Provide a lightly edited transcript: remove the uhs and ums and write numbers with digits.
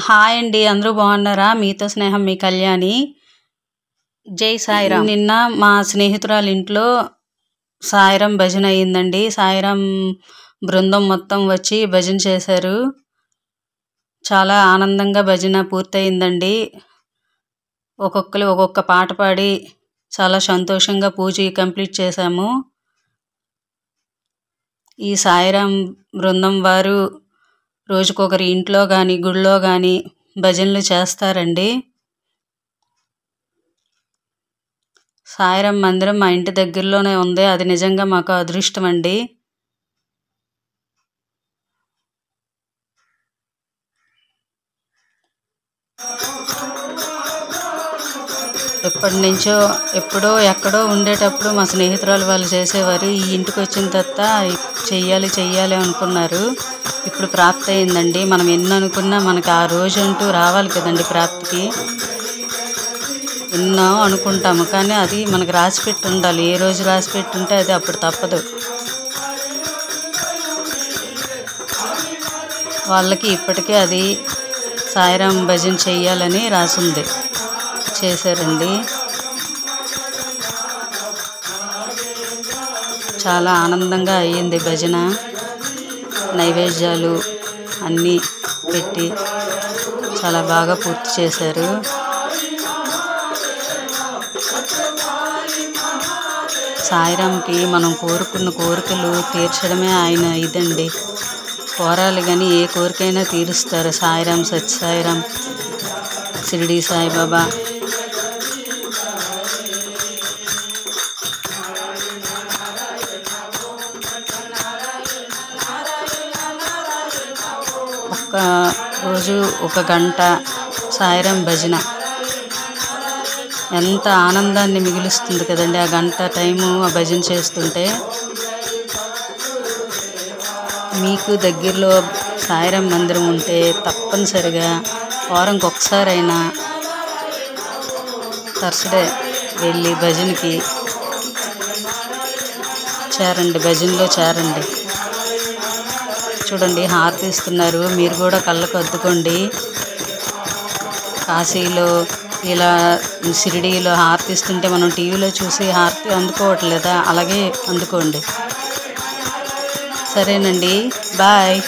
Hi అండి. అందరూ బాగున్నారా? మీతో స్నేహం మీ కళ్యాణి. జై సాయిరాం. నిన్న మా స్నేహితురాల ఇంట్లో సాయిరాం భజన అయ్యిందండి. సాయిరాం బృందం మొత్తం వచ్చి భజన చేశారు. చాలా ఆనందంగా భజన పూర్తయిందండి. ఒక్కొక్కరు ఒక్కొక్క పాట పాడి చాలా సంతోషంగా పూజ కంప్లీట్ చేశాము. ఈ సాయిరాం బృందం వారు రోజుకొకరి ఇంట్లో కానీ గుడిలో కానీ భజనలు చేస్తారండి. సాయిరాం మందిరం మా ఇంటి దగ్గరలోనే ఉంది. అది నిజంగా మాకు అదృష్టం అండి. ఎప్పటి నుంచో ఎప్పుడో ఎక్కడో ఉండేటప్పుడు మా స్నేహితురాలు వాళ్ళు చేసేవారు. ఈ ఇంటికి వచ్చిన తర్వాత చెయ్యాలి అనుకున్నారు. ఇప్పుడు ప్రాప్తి అయిందండి. మనం ఎన్ని అనుకున్నా మనకి ఆ రోజు అంటూ రావాలి కదండి. ప్రాప్తికి ఎన్నో అనుకుంటాము, కానీ అది మనకు రాసిపెట్టి ఉండాలి. ఏ రోజు రాసిపెట్టి ఉంటే అది అప్పుడు తప్పదు. వాళ్ళకి ఇప్పటికే అది సాయిరాం భజన చెయ్యాలని రాసింది. చేశారండి. చాలా ఆనందంగా అయ్యింది భజన. నైవేద్యాలు అన్నీ పెట్టి చాలా బాగా పూర్తి చేశారు. సాయిరాంకి మనం కోరుకున్న కోరికలు తీర్చడమే ఆయన ఇదండి. కోరాలి కానీ ఏ కోరికైనా తీరుస్తారు. సాయిరాం, సత్య సాయిరాం, షిరిడి సాయిబాబా. ఒక్క రోజు 1 గంట సాయిరాం భజన ఎంత ఆనందాన్ని మిగులుస్తుంది కదండి. ఆ గంట టైము ఆ భజన చేస్తుంటే. మీకు దగ్గరలో సాయిరాం మందిరం ఉంటే తప్పనిసరిగా వారంకి ఒకసారైనా థర్స్డే వెళ్ళి భజనకి చేరండి. భజనలో చేరండి. చూడండి, హారతి ఇస్తున్నారు. మీరు కూడా కళ్ళకు అద్దుకోండి. కాశీలో ఇలా షిరిడీలో హారతి ఇస్తుంటే మనం టీవీలో చూసి హారతి అందుకోవట్లేదా? అలాగే అందుకోండి. సరేనండి, బాయ్.